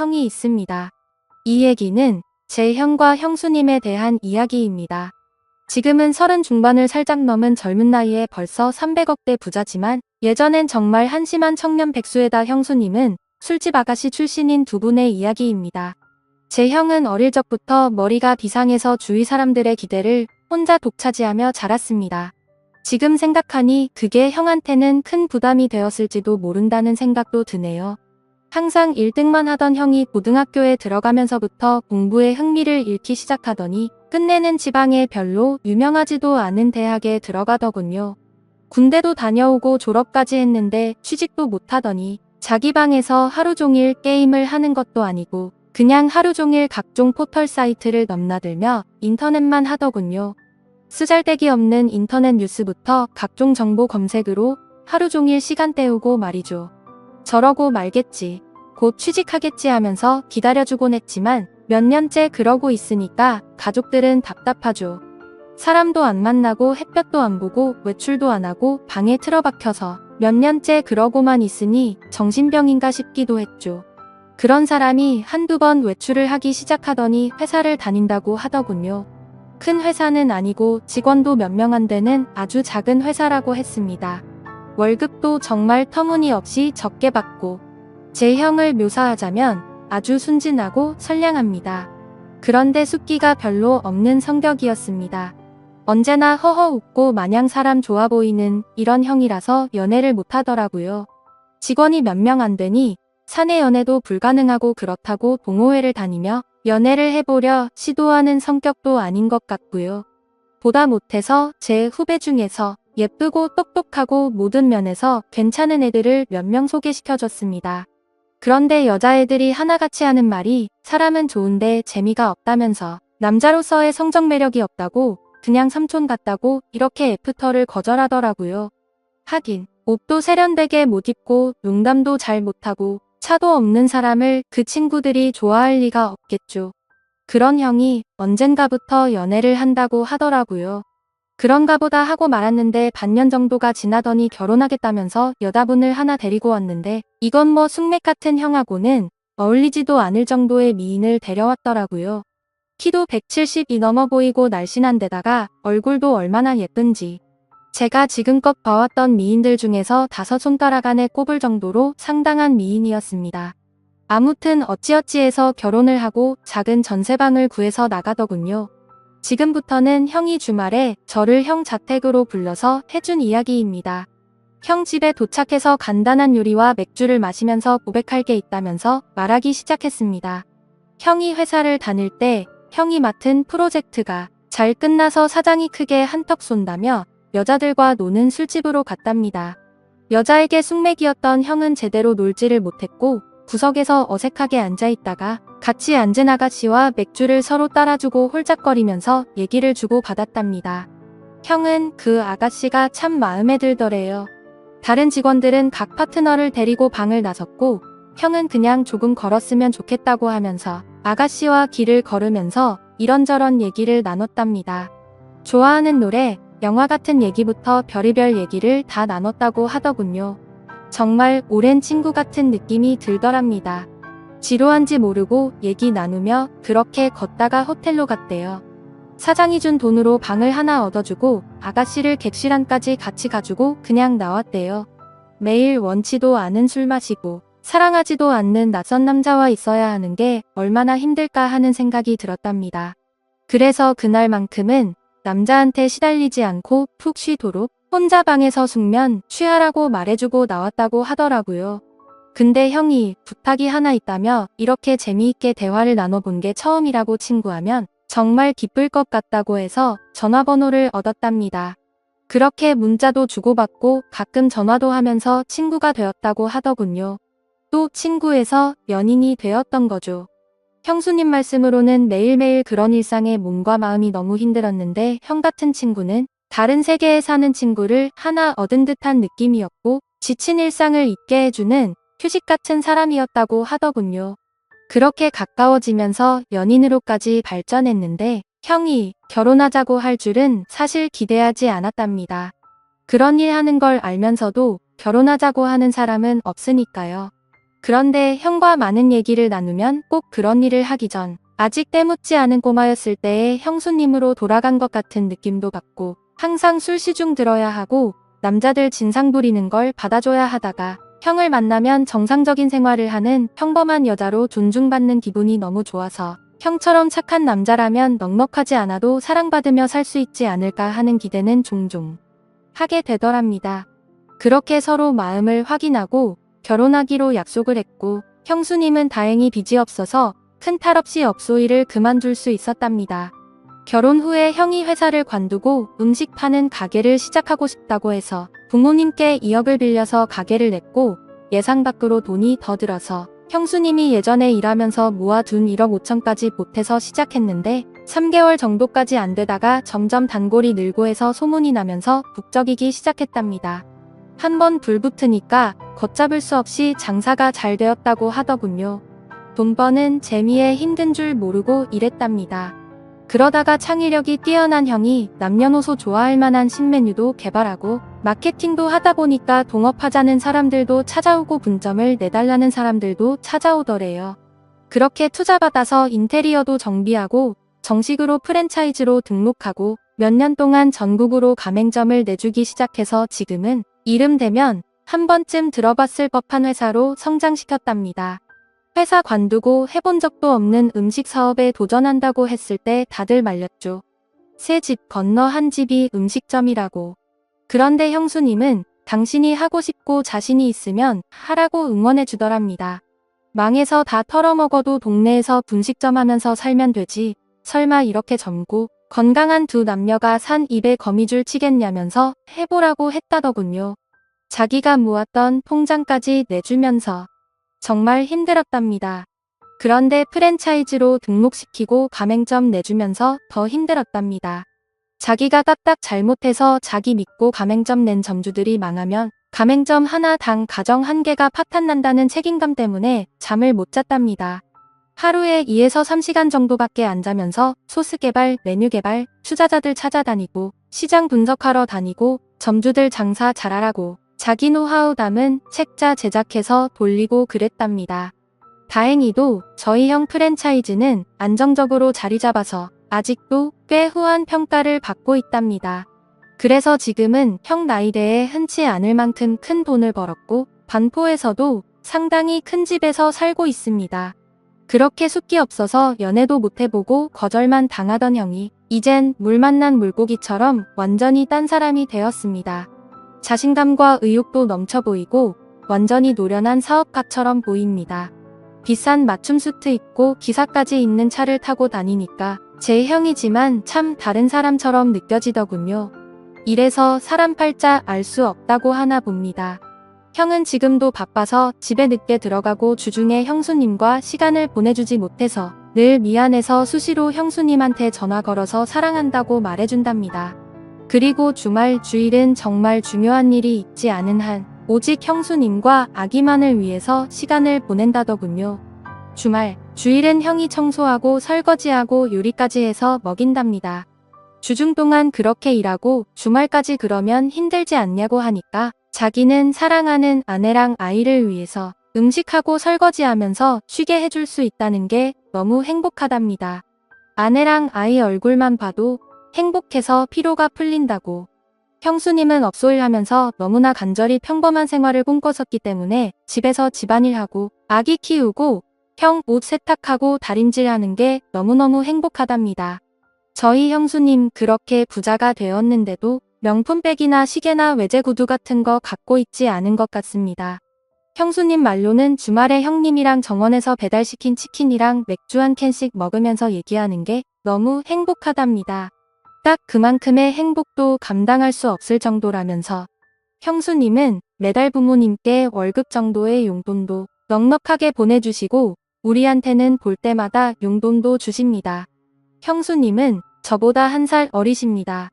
형이 있습니다. 이 얘기는 제 형과 형수님에 대한 이야기입니다. 지금은 30 중반을 살짝 넘은 젊은 나이에 벌써 300억대 부자지만 예전엔 정말 한심한 청년 백수에다 형수님은 술집 아가씨 출신인 두 분의 이야기입니다. 제 형은 어릴 적부터 머리가 비상해서 주위 사람들의 기대를 혼자 독차지하며 자랐습니다. 지금 생각하니 그게 형한테는 큰 부담이 되었을지도 모른다는 생각도 드네요. 항상 1등만 하던 형이 고등학교에 들어가면서부터 공부에 흥미를 잃기 시작하더니 끝내는 지방의 별로 유명하지도 않은 대학에 들어가더군요. 군대도 다녀오고 졸업까지 했는데 취직도 못하더니 자기 방에서 하루 종일 게임을 하는 것도 아니고 그냥 하루 종일 각종 포털 사이트를 넘나들며 인터넷만 하더군요. 쓰잘데기 없는 인터넷 뉴스부터 각종 정보 검색으로 하루 종일 시간 때우고 말이죠. 저러고 말겠지. 곧 취직하겠지 하면서 기다려주곤 했지만 몇 년째 그러고 있으니까 가족들은 답답하죠. 사람도 안 만나고 햇볕도 안 보고 외출도 안 하고 방에 틀어박혀서 몇 년째 그러고만 있으니 정신병인가 싶기도 했죠. 그런 사람이 한두 번 외출을 하기 시작하더니 회사를 다닌다고 하더군요. 큰 회사는 아니고 직원도 몇 명 안 되는 아주 작은 회사라고 했습니다. 월급도 정말 터무니없이 적게 받고 제 형을 묘사하자면 아주 순진하고 선량합니다. 그런데 숫기가 별로 없는 성격이었습니다. 언제나 허허 웃고 마냥 사람 좋아 보이는 이런 형이라서 연애를 못하더라고요. 직원이 몇 명 안 되니 사내 연애도 불가능하고 그렇다고 동호회를 다니며 연애를 해보려 시도하는 성격도 아닌 것 같고요. 보다 못해서 제 후배 중에서 예쁘고 똑똑하고 모든 면에서 괜찮은 애들을 몇 명 소개시켜줬습니다. 그런데 여자애들이 하나같이 하는 말이 사람은 좋은데 재미가 없다면서 남자로서의 성적 매력이 없다고 그냥 삼촌 같다고 이렇게 애프터를 거절하더라고요. 하긴 옷도 세련되게 못 입고 농담도 잘 못하고 차도 없는 사람을 그 친구들이 좋아할 리가 없겠죠. 그런 형이 언젠가부터 연애를 한다고 하더라고요. 그런가 보다 하고 말았는데 반년 정도가 지나더니 결혼하겠다면서 여자분을 하나 데리고 왔는데 이건 뭐 숙맥 같은 형하고는 어울리지도 않을 정도의 미인을 데려왔더라고요. 키도 170이 넘어 보이고 날씬한 데다가 얼굴도 얼마나 예쁜지. 제가 지금껏 봐왔던 미인들 중에서 5손가락 안에 꼽을 정도로 상당한 미인이었습니다. 아무튼 어찌어찌해서 결혼을 하고 작은 전세방을 구해서 나가더군요. 지금부터는 형이 주말에 저를 형 자택으로 불러서 해준 이야기입니다. 형 집에 도착해서 간단한 요리와 맥주를 마시면서 고백할 게 있다면서 말하기 시작했습니다. 형이 회사를 다닐 때 형이 맡은 프로젝트가 잘 끝나서 사장이 크게 한턱 쏜다며 여자들과 노는 술집으로 갔답니다. 여자에게 숙맥이었던 형은 제대로 놀지를 못했고 구석에서 어색하게 앉아있다가 같이 앉은 아가씨와 맥주를 서로 따라주고 홀짝거리면서 얘기를 주고받았답니다. 형은 그 아가씨가 참 마음에 들더래요. 다른 직원들은 각 파트너를 데리고 방을 나섰고 형은 그냥 조금 걸었으면 좋겠다고 하면서 아가씨와 길을 걸으면서 이런저런 얘기를 나눴답니다. 좋아하는 노래, 영화 같은 얘기부터 별의별 얘기를 다 나눴다고 하더군요. 정말 오랜 친구 같은 느낌이 들더랍니다. 지루한지 모르고 얘기 나누며 그렇게 걷다가 호텔로 갔대요. 사장이 준 돈으로 방을 하나 얻어주고 아가씨를 객실 안까지 같이 가주고 그냥 나왔대요. 매일 원치도 않은 술 마시고 사랑하지도 않는 낯선 남자와 있어야 하는 게 얼마나 힘들까 하는 생각이 들었답니다. 그래서 그날만큼은 남자한테 시달리지 않고 푹 쉬도록 혼자 방에서 숙면 취하라고 말해주고 나왔다고 하더라고요. 근데 형이 부탁이 하나 있다며 이렇게 재미있게 대화를 나눠본 게 처음이라고 친구하면 정말 기쁠 것 같다고 해서 전화번호를 얻었답니다. 그렇게 문자도 주고받고 가끔 전화도 하면서 친구가 되었다고 하더군요. 또 친구에서 연인이 되었던 거죠. 형수님 말씀으로는 매일매일 그런 일상에 몸과 마음이 너무 힘들었는데 형 같은 친구는 다른 세계에 사는 친구를 하나 얻은 듯한 느낌이었고 지친 일상을 잊게 해주는 휴식 같은 사람이었다고 하더군요. 그렇게 가까워지면서 연인으로까지 발전했는데 형이 결혼하자고 할 줄은 사실 기대하지 않았답니다. 그런 일 하는 걸 알면서도 결혼하자고 하는 사람은 없으니까요. 그런데 형과 많은 얘기를 나누면 꼭 그런 일을 하기 전 아직 때묻지 않은 꼬마였을 때의 형수님으로 돌아간 것 같은 느낌도 받고 항상 술 시중 들어야 하고 남자들 진상 부리는 걸 받아줘야 하다가 형을 만나면 정상적인 생활을 하는 평범한 여자로 존중받는 기분이 너무 좋아서 형처럼 착한 남자라면 넉넉하지 않아도 사랑받으며 살 수 있지 않을까 하는 기대는 종종 하게 되더랍니다. 그렇게 서로 마음을 확인하고 결혼하기로 약속을 했고 형수님은 다행히 빚이 없어서 큰 탈 없이 업소일을 그만둘 수 있었답니다. 결혼 후에 형이 회사를 관두고 음식 파는 가게를 시작하고 싶다고 해서 부모님께 2억을 빌려서 가게를 냈고 예상 밖으로 돈이 더 들어서 형수님이 예전에 일하면서 모아둔 1억 5천까지 보태서 시작했는데 3개월 정도까지 안 되다가 점점 단골이 늘고 해서 소문이 나면서 북적이기 시작했답니다. 한번 불붙으니까 걷잡을 수 없이 장사가 잘 되었다고 하더군요. 돈 버는 재미에 힘든 줄 모르고 일했답니다. 그러다가 창의력이 뛰어난 형이 남녀노소 좋아할 만한 신메뉴도 개발하고 마케팅도 하다 보니까 동업하자는 사람들도 찾아오고 분점을 내달라는 사람들도 찾아오더래요. 그렇게 투자받아서 인테리어도 정비하고 정식으로 프랜차이즈로 등록하고 몇 년 동안 전국으로 가맹점을 내주기 시작해서 지금은 이름 대면 한 번쯤 들어봤을 법한 회사로 성장시켰답니다. 회사 관두고 해본 적도 없는 음식 사업에 도전한다고 했을 때 다들 말렸죠. 새 집 건너 한 집이 음식점이라고. 그런데 형수님은 당신이 하고 싶고 자신이 있으면 하라고 응원해 주더랍니다. 망해서 다 털어먹어도 동네에서 분식점 하면서 살면 되지. 설마 이렇게 젊고 건강한 두 남녀가 산 입에 거미줄 치겠냐면서 해보라고 했다더군요. 자기가 모았던 통장까지 내주면서. 정말 힘들었답니다. 그런데 프랜차이즈로 등록시키고 가맹점 내주면서 더 힘들었답니다. 자기가 까딱 잘못해서 자기 믿고 가맹점 낸 점주들이 망하면 가맹점 하나당 가정 1개가 파탄난다는 책임감 때문에 잠을 못 잤답니다. 하루에 2에서 3시간 정도밖에 안 자면서 소스 개발, 메뉴 개발, 투자자들 찾아다니고 시장 분석하러 다니고 점주들 장사 잘하라고 자기 노하우 담은 책자 제작해서 돌리고 그랬답니다. 다행히도 저희 형 프랜차이즈는 안정적으로 자리 잡아서 아직도 꽤 후한 평가를 받고 있답니다. 그래서 지금은 형 나이대에 흔치 않을 만큼 큰 돈을 벌었고 반포에서도 상당히 큰 집에서 살고 있습니다. 그렇게 숫기 없어서 연애도 못 해보고 거절만 당하던 형이 이젠 물 만난 물고기처럼 완전히 딴 사람이 되었습니다. 자신감과 의욕도 넘쳐 보이고 완전히 노련한 사업가처럼 보입니다. 비싼 맞춤 수트 입고 기사까지 있는 차를 타고 다니니까 제 형이지만 참 다른 사람처럼 느껴지더군요. 이래서 사람 팔자 알 수 없다고 하나 봅니다. 형은 지금도 바빠서 집에 늦게 들어가고 주중에 형수님과 시간을 보내주지 못해서 늘 미안해서 수시로 형수님한테 전화 걸어서 사랑한다고 말해준답니다. 그리고 주말 주일은 정말 중요한 일이 있지 않은 한 오직 형수님과 아기만을 위해서 시간을 보낸다더군요. 주말, 주일은 형이 청소하고 설거지하고 요리까지 해서 먹인답니다. 주중 동안 그렇게 일하고 주말까지 그러면 힘들지 않냐고 하니까 자기는 사랑하는 아내랑 아이를 위해서 음식하고 설거지하면서 쉬게 해줄 수 있다는 게 너무 행복하답니다. 아내랑 아이 얼굴만 봐도 행복해서 피로가 풀린다고. 형수님은 업소일 하면서 너무나 간절히 평범한 생활을 꿈꿨었기 때문에 집에서 집안일하고 아기 키우고 형 옷 세탁하고 다림질하는 게 너무너무 행복하답니다. 저희 형수님 그렇게 부자가 되었는데도 명품백이나 시계나 외제 구두 같은 거 갖고 있지 않은 것 같습니다. 형수님 말로는 주말에 형님이랑 정원에서 배달시킨 치킨이랑 맥주 한 캔씩 먹으면서 얘기하는 게 너무 행복하답니다. 딱 그만큼의 행복도 감당할 수 없을 정도라면서 형수님은 매달 부모님께 월급 정도의 용돈도 넉넉하게 보내주시고 우리한테는 볼 때마다 용돈도 주십니다. 형수님은 저보다 1살 어리십니다.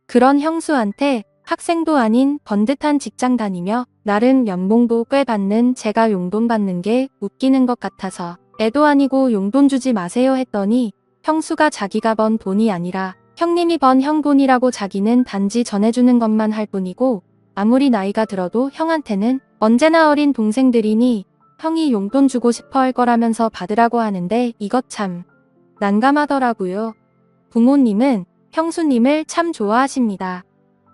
그런 형수한테 학생도 아닌 번듯한 직장 다니며 나름 연봉도 꽤 받는 제가 용돈 받는 게 웃기는 것 같아서 애도 아니고 용돈 주지 마세요 했더니 형수가 자기가 번 돈이 아니라 형님이 번 형 돈이라고 자기는 단지 전해주는 것만 할 뿐이고 아무리 나이가 들어도 형한테는 언제나 어린 동생들이니 형이 용돈 주고 싶어 할 거라면서 받으라고 하는데 이것 참 난감하더라고요. 부모님은 형수님을 참 좋아하십니다.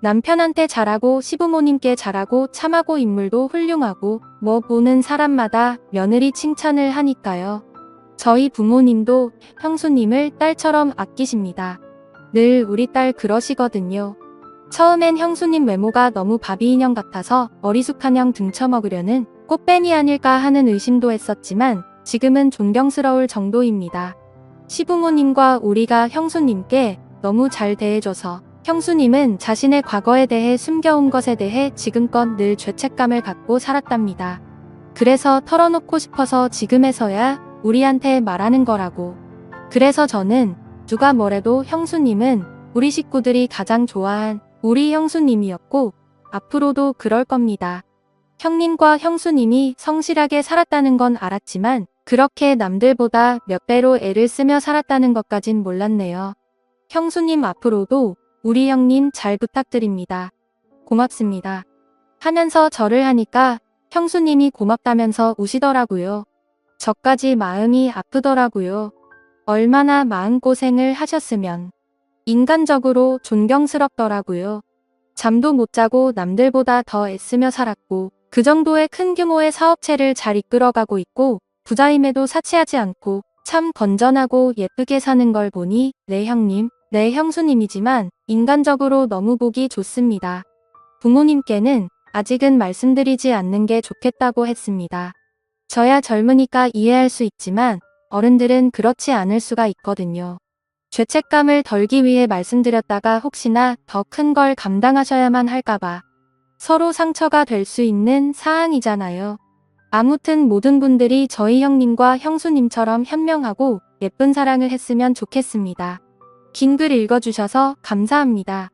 남편한테 잘하고 시부모님께 잘하고 참하고 인물도 훌륭하고 뭐 보는 사람마다 며느리 칭찬을 하니까요. 저희 부모님도 형수님을 딸처럼 아끼십니다. 늘 우리 딸 그러시거든요. 처음엔 형수님 외모가 너무 바비 인형 같아서 어리숙한 형 등쳐먹으려는 꽃뱀이 아닐까 하는 의심도 했었지만 지금은 존경스러울 정도입니다. 시부모님과 우리가 형수님께 너무 잘 대해줘서 형수님은 자신의 과거에 대해 숨겨온 것에 대해 지금껏 늘 죄책감을 갖고 살았답니다. 그래서 털어놓고 싶어서 지금에서야 우리한테 말하는 거라고. 그래서 저는 누가 뭐래도 형수님은 우리 식구들이 가장 좋아한 우리 형수님이었고 앞으로도 그럴 겁니다. 형님과 형수님이 성실하게 살았다는 건 알았지만 그렇게 남들보다 몇 배로 애를 쓰며 살았다는 것까진 몰랐네요. 형수님 앞으로도 우리 형님 잘 부탁드립니다. 고맙습니다. 하면서 절을 하니까 형수님이 고맙다면서 우시더라고요. 저까지 마음이 아프더라고요. 얼마나 마음고생을 하셨으면. 인간적으로 존경스럽더라고요. 잠도 못 자고 남들보다 더 애쓰며 살았고 그 정도의 큰 규모의 사업체를 잘 이끌어가고 있고 부자임에도 사치하지 않고 참 건전하고 예쁘게 사는 걸 보니 내 형님, 내 형수님이지만 인간적으로 너무 보기 좋습니다. 부모님께는 아직은 말씀드리지 않는 게 좋겠다고 했습니다. 저야 젊으니까 이해할 수 있지만 어른들은 그렇지 않을 수가 있거든요. 죄책감을 덜기 위해 말씀드렸다가 혹시나 더 큰 걸 감당하셔야만 할까봐 서로 상처가 될 수 있는 사항이잖아요. 아무튼 모든 분들이 저희 형님과 형수님처럼 현명하고 예쁜 사랑을 했으면 좋겠습니다. 긴 글 읽어주셔서 감사합니다.